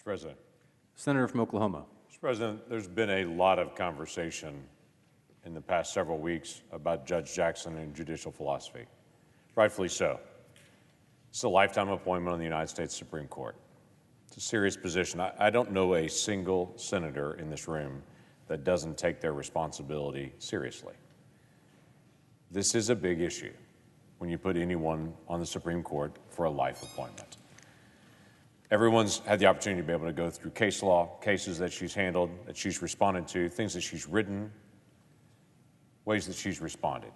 President. Senator from Oklahoma. Mr. President, there's been a lot of conversation in the past several weeks about Judge Jackson and judicial philosophy. Rightfully so. It's a lifetime appointment on the United States Supreme Court. It's a serious position. I don't know a single senator in this room that doesn't take their responsibility seriously. This is a big issue when you put anyone on the Supreme Court for a life appointment. Everyone's had the opportunity to be able to go through case law, cases that she's handled, that she's responded to, things that she's written, ways that she's responded.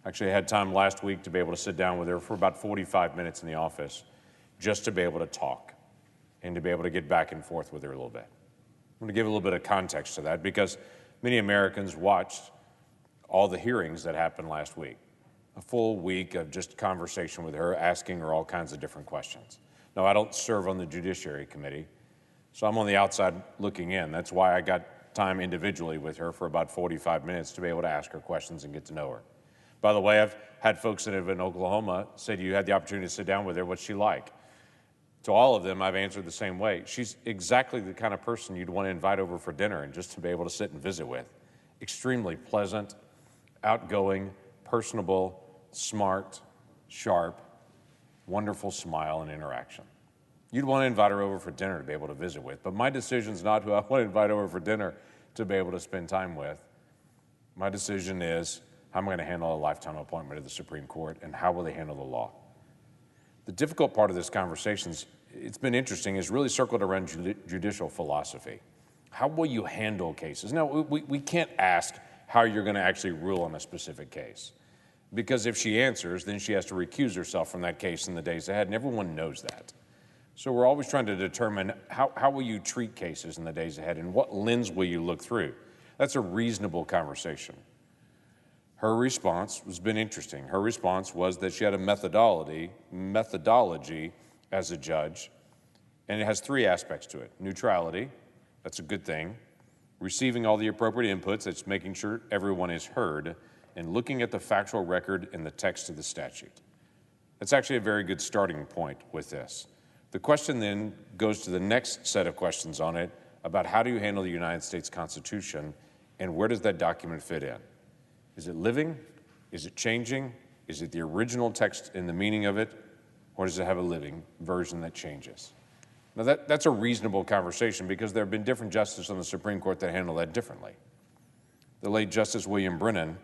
Actually, I had time last week to be able to sit down with her for about 45 minutes in the office just to be able to talk and to be able to get back and forth with her a little bit. I'm going to give a little bit of context to that because many Americans watched all the hearings that happened last week, a full week of just conversation with her, asking her all kinds of different questions. Now, I don't serve on the Judiciary Committee, so I'm on the outside looking in. That's why I got time individually with her for about 45 minutes to be able to ask her questions and get to know her. By the way, I've had folks that have in Oklahoma said you had the opportunity to sit down with her. What's she like? To all of them, I've answered the same way. She's exactly the kind of person you'd want to invite over for dinner and just to be able to sit and visit with. Extremely pleasant, outgoing, personable, smart, sharp, wonderful smile and interaction. You'd want to invite her over for dinner to be able to visit with, but my decision's not who I want to invite over for dinner to be able to spend time with. My decision is how am I going to handle a lifetime appointment of the Supreme Court and how will they handle the law? The difficult part of this conversation, it's been interesting, is really circled around judicial philosophy. How will you handle cases? Now, we can't ask how you're going to actually rule on a specific case. Because if she answers, then she has to recuse herself from that case in the days ahead, and everyone knows that. So we're always trying to determine how will you treat cases in the days ahead, and what lens will you look through? That's a reasonable conversation. Her response has been interesting. Her response was that she had a methodology as a judge, and it has three aspects to it. Neutrality, that's a good thing. Receiving all the appropriate inputs, that's making sure everyone is heard, and looking at the factual record and the text of the statute. That's actually a very good starting point with this. The question then goes to the next set of questions on it about how do you handle the United States Constitution and where does that document fit in? Is it living? Is it changing? Is it the original text and the meaning of it? Or does it have a living version that changes? Now that's a reasonable conversation because there have been different justices on the Supreme Court that handle that differently. The late Justice William Brennan,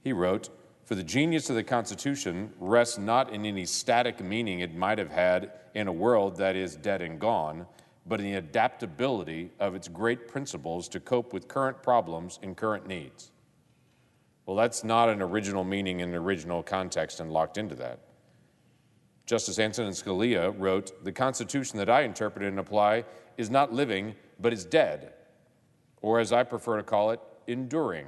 he wrote, "For the genius of the Constitution rests not in any static meaning it might have had in a world that is dead and gone, but in the adaptability of its great principles to cope with current problems and current needs." Well, that's not an original meaning in an original context and locked into that. Justice Antonin Scalia wrote, "The Constitution that I interpret and apply is not living, but is dead, or as I prefer to call it, enduring.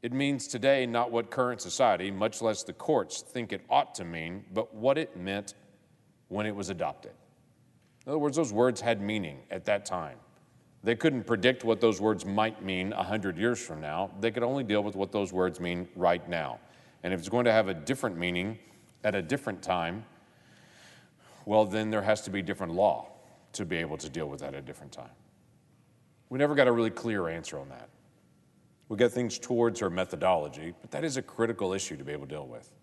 It means today not what current society, much less the courts, think it ought to mean, but what it meant when it was adopted." In other words, those words had meaning at that time. They couldn't predict what those words might mean 100 years from now. They could only deal with what those words mean right now. And if it's going to have a different meaning at a different time, well, then there has to be different law to be able to deal with that at a different time. We never got a really clear answer on that. We got things towards her methodology, but that is a critical issue to be able to deal with.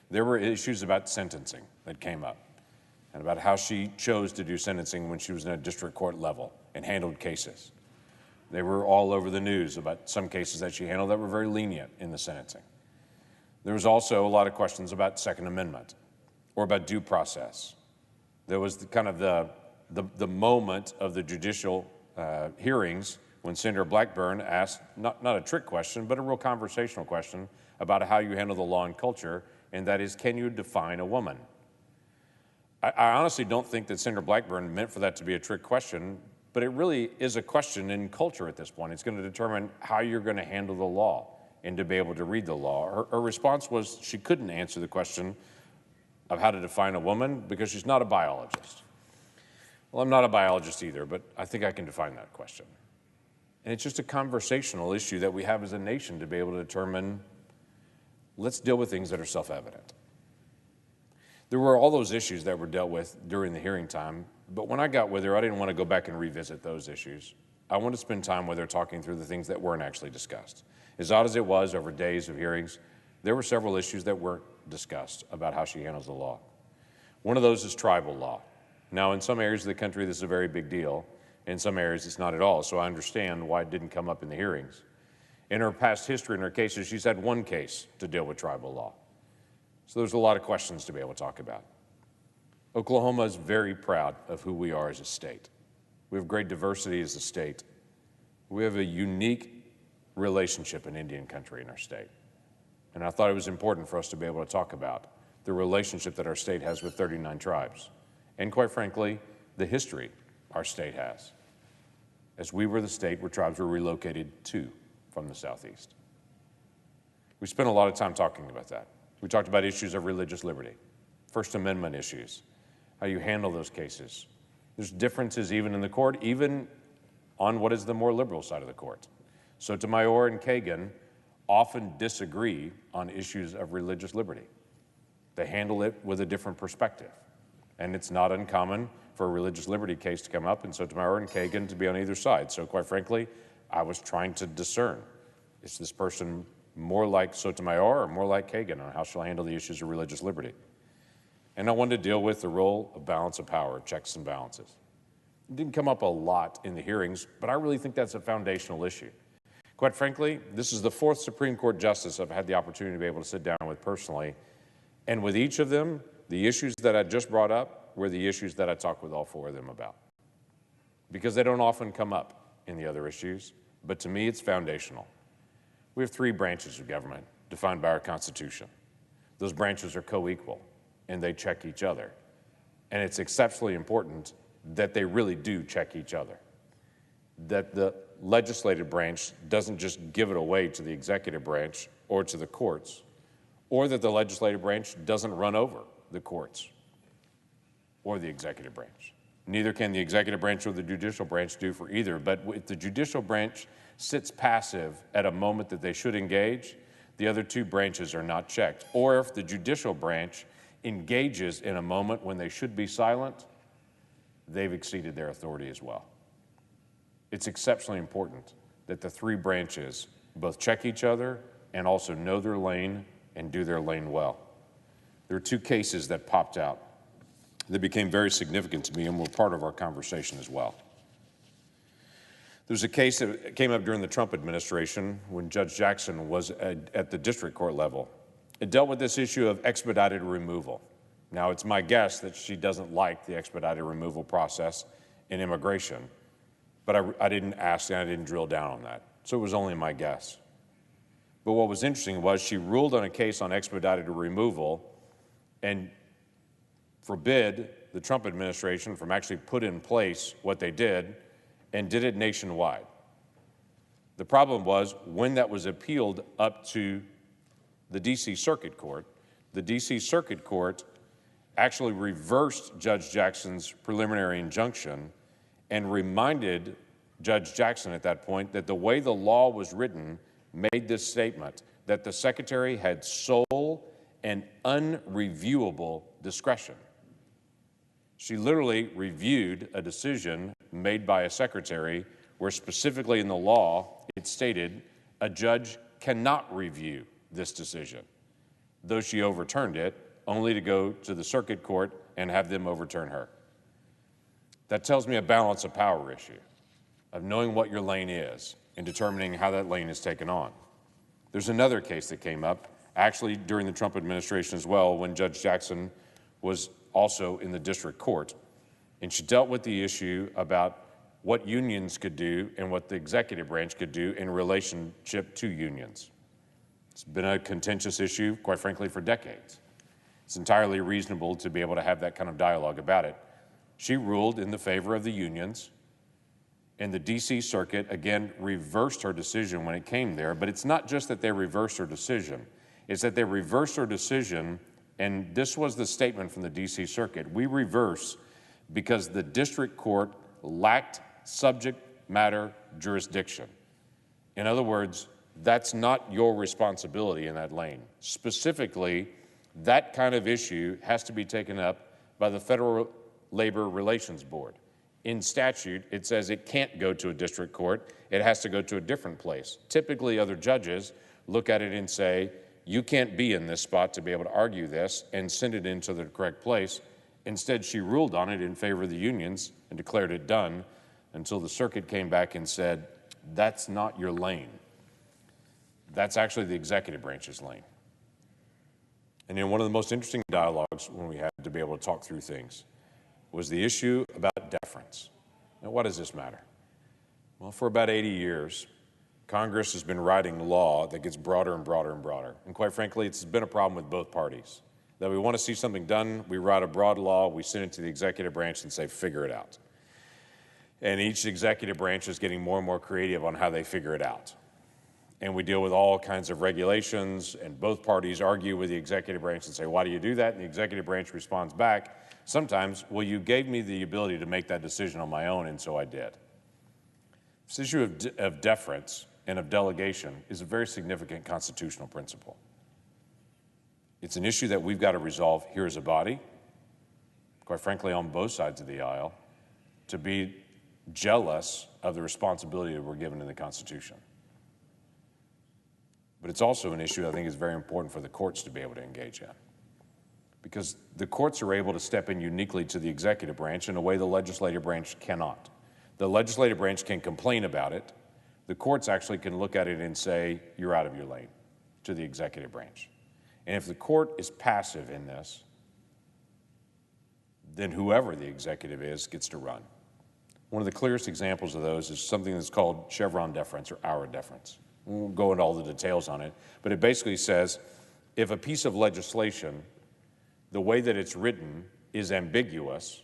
There were issues about sentencing that came up and about how she chose to do sentencing when she was in a district court level and handled cases. They were all over the news about some cases that she handled that were very lenient in the sentencing. There was also a lot of questions about Second Amendment or about due process. There was the moment of the judicial hearings when Senator Blackburn asked, not a trick question, but a real conversational question about how you handle the law and culture, and that is, can you define a woman? I honestly don't think that Senator Blackburn meant for that to be a trick question, but it really is a question in culture at this point. It's going to determine how you're going to handle the law and to be able to read the law. Her response was she couldn't answer the question of how to define a woman because she's not a biologist. Well, I'm not a biologist either, but I think I can define that question. And it's just a conversational issue that we have as a nation to be able to determine, let's deal with things that are self-evident. There were all those issues that were dealt with during the hearing time But when I got with her, I didn't want to go back and revisit those issues. I wanted to spend time with her talking through the things that weren't actually discussed. As odd as it was over days of hearings, there were several issues that weren't discussed about how she handles the law. One of those is tribal law. Now, in some areas of the country, this is a very big deal. In some areas, it's not at all, so I understand why it didn't come up in the hearings. In her past history, in her cases, she's had one case to deal with tribal law. So there's a lot of questions to be able to talk about. Oklahoma is very proud of who we are as a state. We have great diversity as a state. We have a unique relationship in Indian country in our state. And I thought it was important for us to be able to talk about the relationship that our state has with 39 tribes. And quite frankly, the history our state has, as we were the state where tribes were relocated to from the Southeast. We spent a lot of time talking about that. We talked about issues of religious liberty, First Amendment issues, how you handle those cases. There's differences even in the court, even on what is the more liberal side of the court. Sotomayor and Kagan often disagree on issues of religious liberty. They handle it with a different perspective. And it's not uncommon for a religious liberty case to come up and Sotomayor and Kagan to be on either side. So quite frankly, I was trying to discern, is this person more like Sotomayor or more like Kagan on how she'll handle the issues of religious liberty? And I wanted to deal with the role of balance of power, checks and balances. It didn't come up a lot in the hearings, but I really think that's a foundational issue. Quite frankly, this is the fourth Supreme Court justice I've had the opportunity to be able to sit down with personally. And with each of them, the issues that I just brought up were the issues that I talked with all four of them about. Because they don't often come up in the other issues, but to me it's foundational. We have three branches of government defined by our Constitution. Those branches are co-equal, and they check each other. And it's exceptionally important that they really do check each other. That the legislative branch doesn't just give it away to the executive branch or to the courts, or that the legislative branch doesn't run over the courts or the executive branch. Neither can the executive branch or the judicial branch do for either, but if the judicial branch sits passive at a moment that they should engage, the other two branches are not checked. Or if the judicial branch engages in a moment when they should be silent, they've exceeded their authority as well. It's exceptionally important that the three branches both check each other and also know their lane and do their lane well. There are two cases that popped out that became very significant to me and were part of our conversation as well. There's a case that came up during the Trump administration when Judge Jackson was at the district court level. It dealt with this issue of expedited removal. Now, it's my guess that she doesn't like the expedited removal process in immigration, but I didn't ask and I didn't drill down on that, so it was only my guess. But what was interesting was she ruled on a case on expedited removal and forbid the Trump administration from actually put in place what they did and did it nationwide. The problem was when that was appealed up to the D.C. Circuit Court, the D.C. Circuit Court actually reversed Judge Jackson's preliminary injunction and reminded Judge Jackson at that point that the way the law was written made this statement that the secretary had sole and unreviewable discretion. She literally reviewed a decision made by a secretary where specifically in the law it stated a judge cannot review this decision, though she overturned it only to go to the circuit court and have them overturn her. That tells me a balance of power issue of knowing what your lane is and determining how that lane is taken on. There's another case that came up actually during the Trump administration as well when Judge Jackson was also in the district court, and she dealt with the issue about what unions could do and what the executive branch could do in relationship to unions. It's been a contentious issue, quite frankly, for decades. It's entirely reasonable to be able to have that kind of dialogue about it. She ruled in the favor of the unions, and the D.C. Circuit, again, reversed her decision when it came there, but it's not just that they reversed her decision. It's that they reversed her decision, and this was the statement from the D.C. Circuit. We reverse because the district court lacked subject matter jurisdiction. In other words, that's not your responsibility in that lane. Specifically, that kind of issue has to be taken up by the federal Labor Relations Board. In statute, it says it can't go to a district court. It has to go to a different place. Typically, other judges look at it and say, you can't be in this spot to be able to argue this, and send it into the correct place. Instead, she ruled on it in favor of the unions and declared it done until the circuit came back and said, that's not your lane. That's actually the executive branch's lane. And in one of the most interesting dialogues when we had to be able to talk through things was the issue about deference. Now, why does this matter? Well, for about 80 years, Congress has been writing law that gets broader and broader and broader. And quite frankly, it's been a problem with both parties. That we want to see something done, we write a broad law, we send it to the executive branch and say, figure it out. And each executive branch is getting more and more creative on how they figure it out. And we deal with all kinds of regulations, and both parties argue with the executive branch and say, why do you do that? And the executive branch responds back, sometimes, well, you gave me the ability to make that decision on my own, and so I did. This issue of deference and of delegation is a very significant constitutional principle. It's an issue that we've got to resolve here as a body, quite frankly, on both sides of the aisle, to be jealous of the responsibility that we're given in the Constitution. But it's also an issue I think is very important for the courts to be able to engage in, because the courts are able to step in uniquely to the executive branch in a way the legislative branch cannot. The legislative branch can complain about it. The courts actually can look at it and say, you're out of your lane, to the executive branch. And if the court is passive in this, then whoever the executive is gets to run. One of the clearest examples of those is something that's called Chevron deference or Auer deference. We won't go into all the details on it, but it basically says if a piece of legislation, the way that it's written is ambiguous,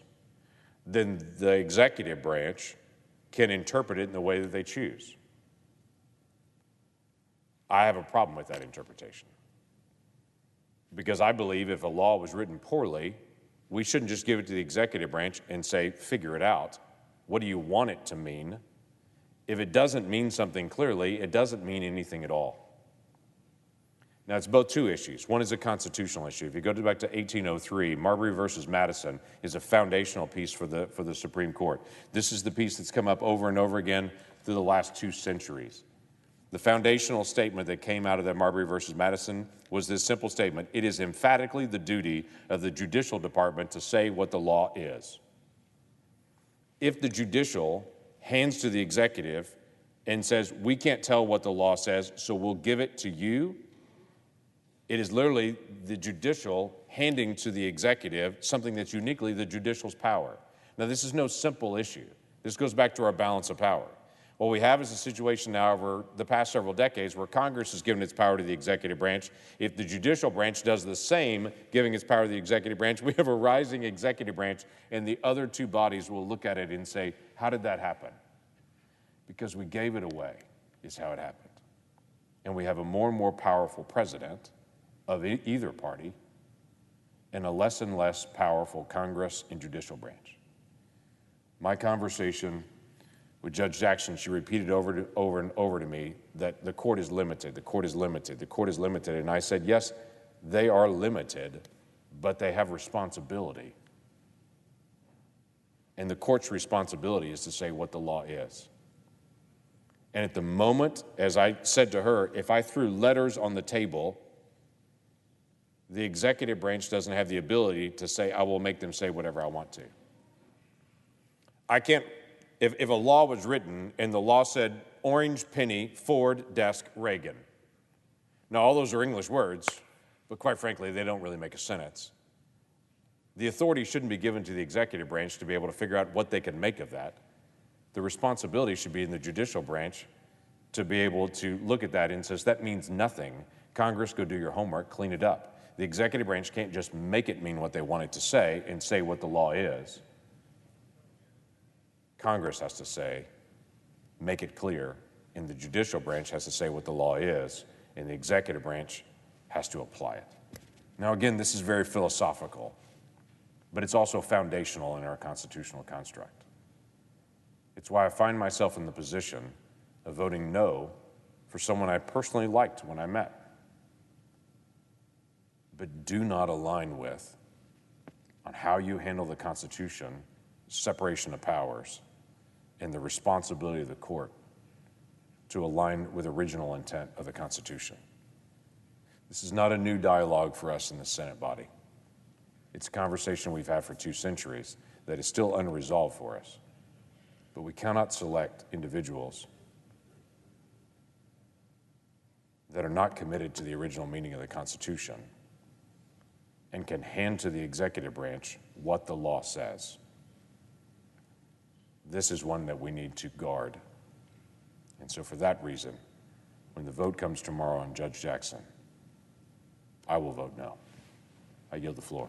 then the executive branch can interpret it in the way that they choose. I have a problem with that interpretation, because I believe if a law was written poorly, we shouldn't just give it to the executive branch and say, figure it out. What do you want it to mean? If it doesn't mean something clearly, it doesn't mean anything at all. Now, it's both two issues. One is a constitutional issue. If you go back to 1803, Marbury versus Madison is a foundational piece for the Supreme Court. This is the piece that's come up over and over again through the last 2 centuries. The foundational statement that came out of that Marbury versus Madison was this simple statement: it is emphatically the duty of the judicial department to say what the law is. If the judicial hands to the executive and says, we can't tell what the law says, so we'll give it to you, it is literally the judicial handing to the executive something that's uniquely the judicial's power. Now, this is no simple issue. This goes back to our balance of power. What we have is a situation now over the past several decades where Congress has given its power to the executive branch. If the judicial branch does the same, giving its power to the executive branch, we have a rising executive branch, and the other 2 bodies will look at it and say, how did that happen? Because we gave it away, is how it happened. And we have a more and more powerful president of either party and a less and less powerful Congress and judicial branch. My conversation with Judge Jackson, she repeated over and over to me that the court is limited, the court is limited, the court is limited. And I said, yes, they are limited, but they have responsibility. And the court's responsibility is to say what the law is. And at the moment, as I said to her, if I threw letters on the table, the executive branch doesn't have the ability to say, I will make them say whatever I want to. I can't, if a law was written and the law said, orange penny, Ford, desk, Reagan. Now, all those are English words, but quite frankly, they don't really make a sentence. The authority shouldn't be given to the executive branch to be able to figure out what they can make of that. The responsibility should be in the judicial branch to be able to look at that and says, that means nothing. Congress, go do your homework, clean it up. The executive branch can't just make it mean what they want it to say and say what the law is. Congress has to say, make it clear, and the judicial branch has to say what the law is, and the executive branch has to apply it. Now, again, this is very philosophical, but it's also foundational in our constitutional construct. It's why I find myself in the position of voting no for someone I personally liked when I met, but do not align with on how you handle the Constitution, separation of powers, and the responsibility of the court to align with original intent of the Constitution. This is not a new dialogue for us in the Senate body. It's a conversation we've had for 2 centuries that is still unresolved for us. But we cannot select individuals that are not committed to the original meaning of the Constitution and can hand to the executive branch what the law says. This is one that we need to guard. And so for that reason, when the vote comes tomorrow on Judge Jackson, I will vote no. I yield the floor.